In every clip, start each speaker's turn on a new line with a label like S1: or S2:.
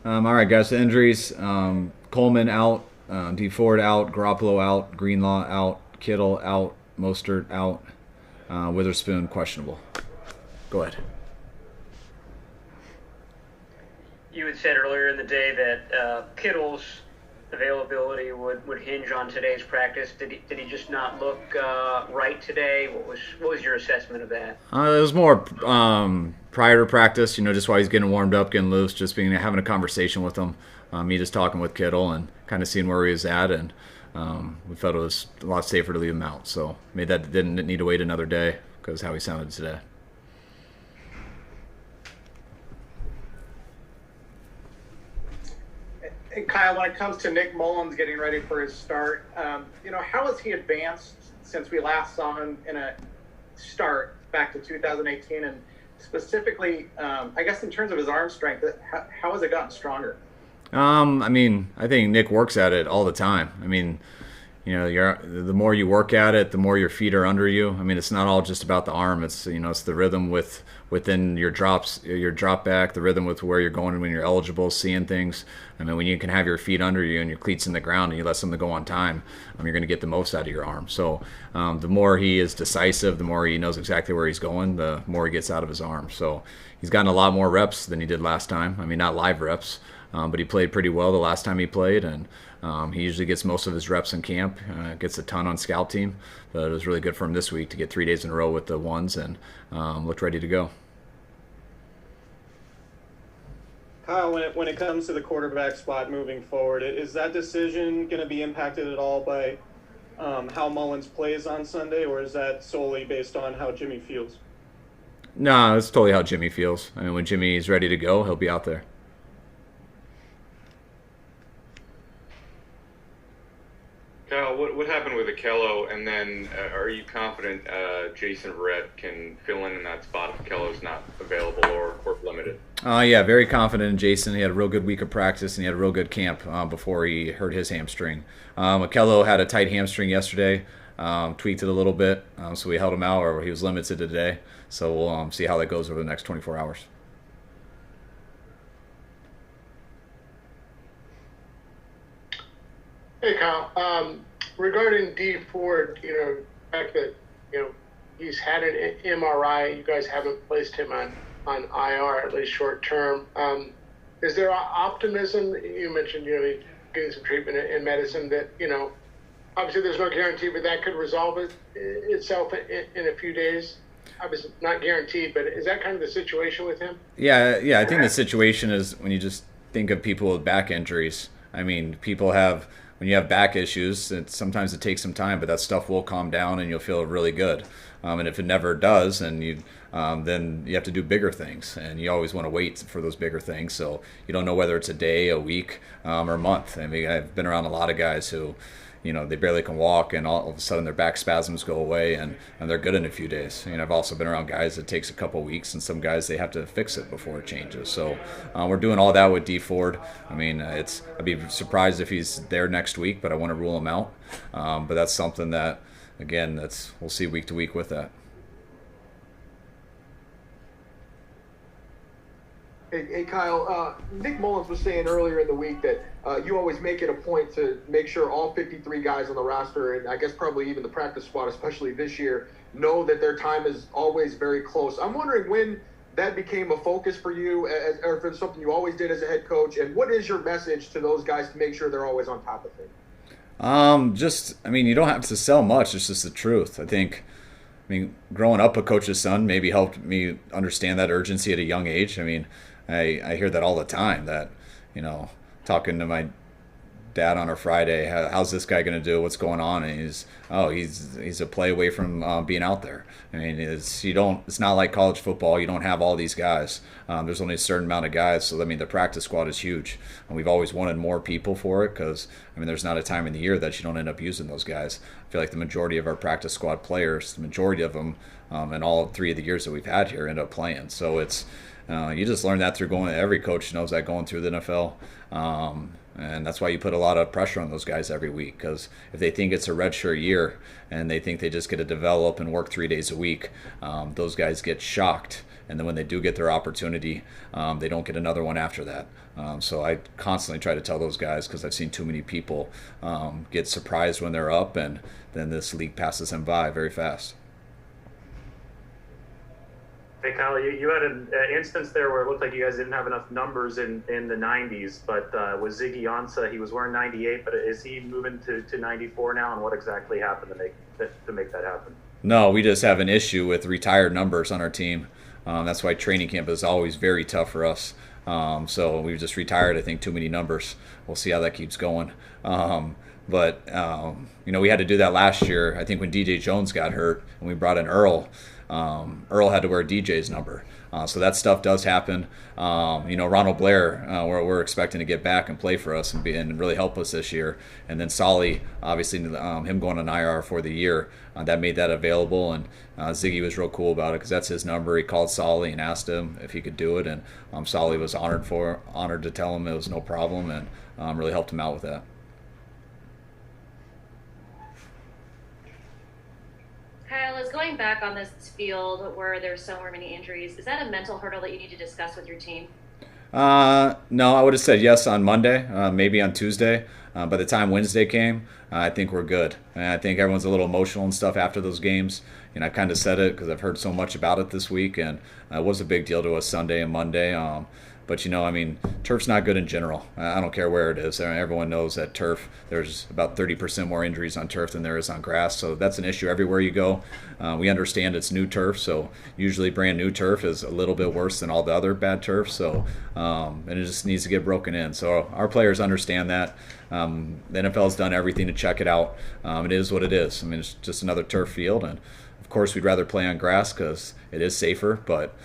S1: All right, guys. The injuries: Coleman out, D Ford out, Garoppolo out, Greenlaw out, Kittle out, Mostert out, Witherspoon questionable. Go ahead.
S2: You had said earlier in the day that Kittle's availability would hinge on today's practice. Did he just not look right today? What was your assessment of that?
S1: It was more prior to practice, just while he's getting warmed up, getting loose, just being having a conversation with him. Me just talking with Kittle and kind of seeing where he was at, and we felt it was a lot safer to leave him out. So made that didn't need to wait another day because how he sounded today.
S3: And Kyle, when it comes to Nick Mullens getting ready for his start, how has he advanced since we last saw him in a start back to 2018? And specifically, I guess in terms of his arm strength, how has it gotten stronger?
S1: I think Nick works at it all the time. The more you work at it, the more your feet are under you. It's not all just about the arm. It's the rhythm within your drops, your drop back, the rhythm with where you're going when you're eligible, seeing things. When you can have your feet under you and your cleats in the ground and you let something go on time, you're going to get the most out of your arm. So the more he is decisive, the more he knows exactly where he's going, the more he gets out of his arm. So he's gotten a lot more reps than he did last time. Not live reps, but he played pretty well the last time he played, and he usually gets most of his reps in camp, gets a ton on scout team, but it was really good for him this week to get 3 days in a row with the ones and looked ready to go.
S4: Kyle, when it comes to the quarterback spot moving forward, is that decision going to be impacted at all by how Mullens plays on Sunday, or is that solely based on how Jimmy feels?
S1: No, it's totally how Jimmy feels. When Jimmy's ready to go, he'll be out there.
S5: Kyle, what happened with Akello, and then are you confident Jason Verrett can fill in that spot if Akello's not available or limited?
S1: Yeah, very confident in Jason. He had a real good week of practice, and he had a real good camp before he hurt his hamstring. Akello had a tight hamstring yesterday, tweaked it a little bit, so we held him out, or he was limited today. So we'll see how that goes over the next 24 hours.
S6: Hey, Kyle. Regarding D Ford, the fact that he's had an MRI, you guys haven't placed him on IR at least short term. Is there optimism? You mentioned getting some treatment in medicine that obviously there's no guarantee, but that could resolve itself in a few days. Obviously not guaranteed, but is that kind of the situation with him?
S1: Yeah. I think the situation is when you just think of people with back injuries. People have. When you have back issues, sometimes it takes some time, but that stuff will calm down and you'll feel really good. And if it never does, then you have to do bigger things, and you always want to wait for those bigger things. So you don't know whether it's a day, a week, or a month. I've been around a lot of guys who, they barely can walk, and all of a sudden their back spasms go away, and they're good in a few days. I've also been around guys that takes a couple weeks, and some guys they have to fix it before it changes. So we're doing all that with D Ford. I'd be surprised if he's there next week, but I want to rule him out. But that's something that, again, we'll see week to week with that.
S7: Hey Kyle, Nick Mullens was saying earlier in the week that you always make it a point to make sure all 53 guys on the roster, and I guess probably even the practice squad, especially this year, know that their time is always very close. I'm wondering when that became a focus for you, or if it's something you always did as a head coach, and what is your message to those guys to make sure they're always on top of things?
S1: You don't have to sell much. It's just the truth. Growing up a coach's son maybe helped me understand that urgency at a young age. I hear that all the time, that, talking to my dad on a Friday, how's this guy going to do? What's going on? And he's a play away from being out there. It's not like college football. You don't have all these guys. There's only a certain amount of guys. So the practice squad is huge, and we've always wanted more people for it because there's not a time in the year that you don't end up using those guys. I feel like the majority of our practice squad players, the majority of them, in all 3 of the years that we've had here, end up playing. So it's you just learn that through going. Every coach knows that going through the NFL. And that's why you put a lot of pressure on those guys every week, because if they think it's a redshirt year and they think they just get to develop and work 3 days a week, those guys get shocked and then when they do get their opportunity, they don't get another one after that. So I constantly try to tell those guys, because I've seen too many people get surprised when they're up, and then this league passes them by very fast.
S8: Hey, Kyle, you had an instance there where it looked like you guys didn't have enough numbers in the 90s, but with Ziggy Ansah, he was wearing 98, but is he moving to 94 now, and what exactly happened to make that happen?
S1: No, we just have an issue with retired numbers on our team. That's why training camp is always very tough for us. So we've just retired, I think, too many numbers. We'll see how that keeps going. But we had to do that last year. I think when DJ Jones got hurt and we brought in Earl, Earl had to wear DJ's number. So that stuff does happen. Ronald Blair, we're expecting to get back and play for us and really help us this year. And then Solly, obviously, him going on IR for the year, that made that available. And Ziggy was real cool about it, because that's his number. He called Solly and asked him if he could do it, and Solly was honored to tell him it was no problem, and really helped him out with that.
S9: Kyle, is going back on this field where there's so many injuries, is that a mental hurdle that you need to discuss with your team?
S1: No, I would have said yes on Monday, maybe on Tuesday. By the time Wednesday came, I think we're good. And I think everyone's a little emotional and stuff after those games. I kind of said it because I've heard so much about it this week, and it was a big deal to us Sunday and Monday. But, turf's not good in general. I don't care where it is. Everyone knows that turf, there's about 30% more injuries on turf than there is on grass. So that's an issue everywhere you go. We understand it's new turf, so usually brand new turf is a little bit worse than all the other bad turf. So, and it just needs to get broken in. So our players understand that. The NFL's done everything to check it out. It is what it is. It's just another turf field. And, of course, we'd rather play on grass because it is safer, but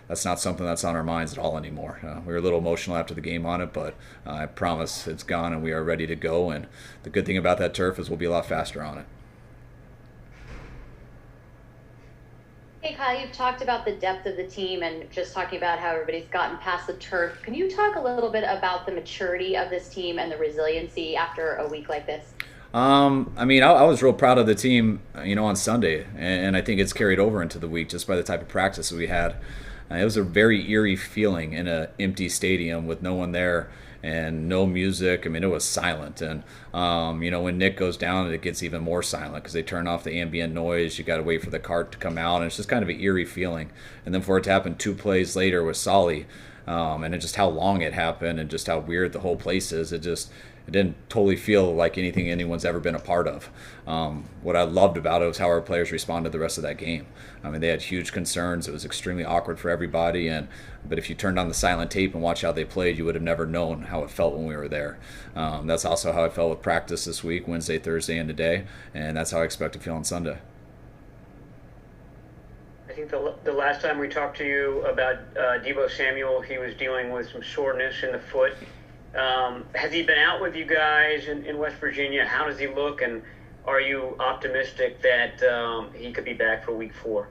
S1: that's not something that's on our minds at all anymore. We were a little emotional after the game on it, but I promise it's gone and we are ready to go. And the good thing about that turf is we'll be a lot faster on it.
S9: Hey, Kyle, you've talked about the depth of the team and just talking about how everybody's gotten past the turf. Can you talk a little bit about the maturity of this team and the resiliency after a week like this?
S1: I was real proud of the team, on Sunday, and I think it's carried over into the week just by the type of practice that we had. It was a very eerie feeling in an empty stadium with no one there and no music. It was silent. And, when Nick goes down, it gets even more silent because they turn off the ambient noise. You got to wait for the cart to come out, and it's just kind of an eerie feeling. And then for it to happen 2 plays later with Solly, and just how long it happened and just how weird the whole place is, it didn't totally feel like anything anyone's ever been a part of. What I loved about it was how our players responded the rest of that game. They had huge concerns. It was extremely awkward for everybody. But if you turned on the silent tape and watched how they played, you would have never known how it felt when we were there. That's also how I felt with practice this week, Wednesday, Thursday, and today. And that's how I expect to feel on Sunday.
S2: I think the last time we talked to you about Deebo Samuel, he was dealing with some soreness in the foot. Has he been out with you guys in West Virginia? How does he look, and are you optimistic that he could be back for week 4?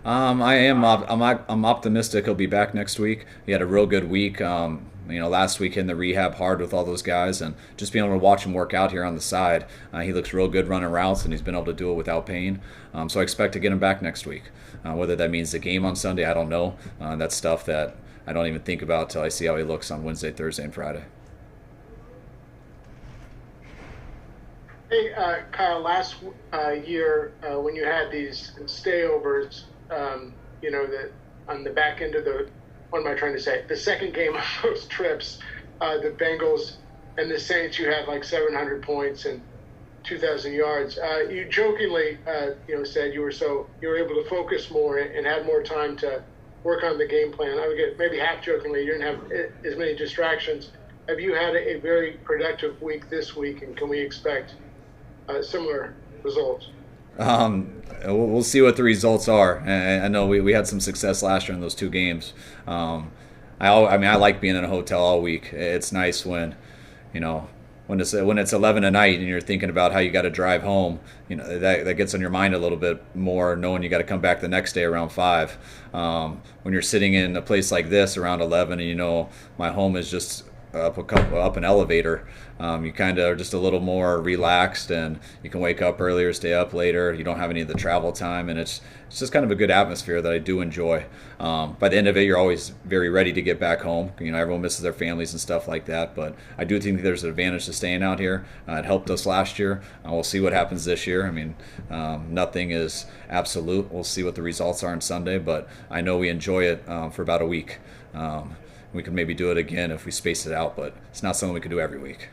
S1: I am. I'm optimistic he'll be back next week. He had a real good week. Last week in the rehab hard with all those guys, and just being able to watch him work out here on the side, he looks real good running routes, and he's been able to do it without pain. So I expect to get him back next week. Whether that means the game on Sunday, I don't know. That's stuff that I don't even think about till I see how he looks on Wednesday, Thursday, and Friday.
S6: Hey, Kyle, last year when you had these stayovers, that on the back end of the second game of those trips, the Bengals and the Saints, you had like 700 points and 2,000 yards. You jokingly, said you were able to focus more and had more time to work on the game plan. I would get maybe half jokingly, you didn't have as many distractions. Have you had a very productive week this week, and can we expect similar results?
S1: We'll see what the results are. I know we had some success last year in those 2 games. I like being in a hotel all week. It's nice when it's 11 at night and you're thinking about how you got to drive home. That gets on your mind a little bit more, knowing you got to come back the next day around 5. When you're sitting in a place like this around 11 and my home is just up an elevator. You kind of are just a little more relaxed, and you can wake up earlier, stay up later. You don't have any of the travel time, and it's just kind of a good atmosphere that I do enjoy. By the end of it, you're always very ready to get back home. Everyone misses their families and stuff like that, but I do think there's an advantage to staying out here. It helped us last year. We'll see what happens this year. Nothing is absolute. We'll see what the results are on Sunday, but I know we enjoy it for about a week. We could maybe do it again if we space it out, but it's not something we could do every week.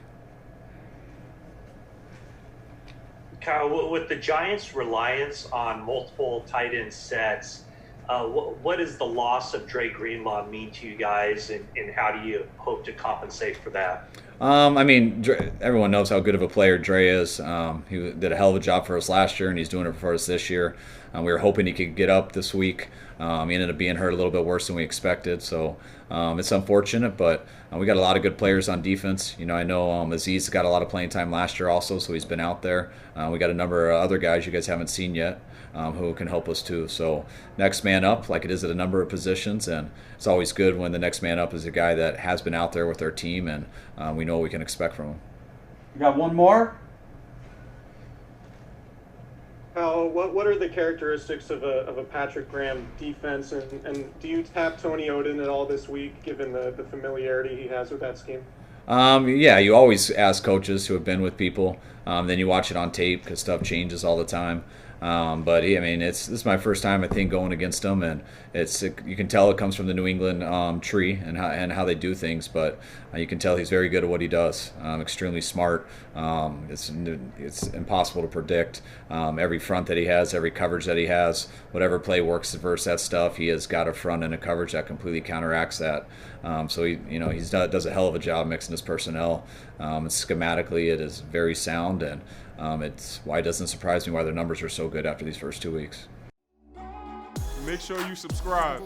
S10: Kyle, with the Giants' reliance on multiple tight end sets, what does the loss of Dre Greenlaw mean to you guys, and how do you hope to compensate for that?
S1: Everyone knows how good of a player Dre is. He did a hell of a job for us last year, and he's doing it for us this year. We were hoping he could get up this week. He ended up being hurt a little bit worse than we expected, so it's unfortunate, but we got a lot of good players on defense. I know Aziz got a lot of playing time last year also, so he's been out there. We got a number of other guys you guys haven't seen yet who can help us too. So next man up, like it is at a number of positions, and it's always good when the next man up is a guy that has been out there with our team, and we know what we can expect from him.
S11: You got one more?
S4: What are the characteristics of a Patrick Graham defense, and do you tap Tony Oden at all this week, given the familiarity he has with that scheme?
S1: Yeah, you always ask coaches who have been with people. Then you watch it on tape because stuff changes all the time. But this is my first time I think going against him, and you can tell it comes from the New England tree and how they do things. But you can tell he's very good at what he does. Extremely smart. It's impossible to predict every front that he has, every coverage that he has, whatever play works versus that stuff. He has got a front and a coverage that completely counteracts that. So he does a hell of a job mixing his personnel. Schematically, it is very sound, and it's why it doesn't surprise me why their numbers are so good after these first 2 weeks.
S12: Make sure you subscribe.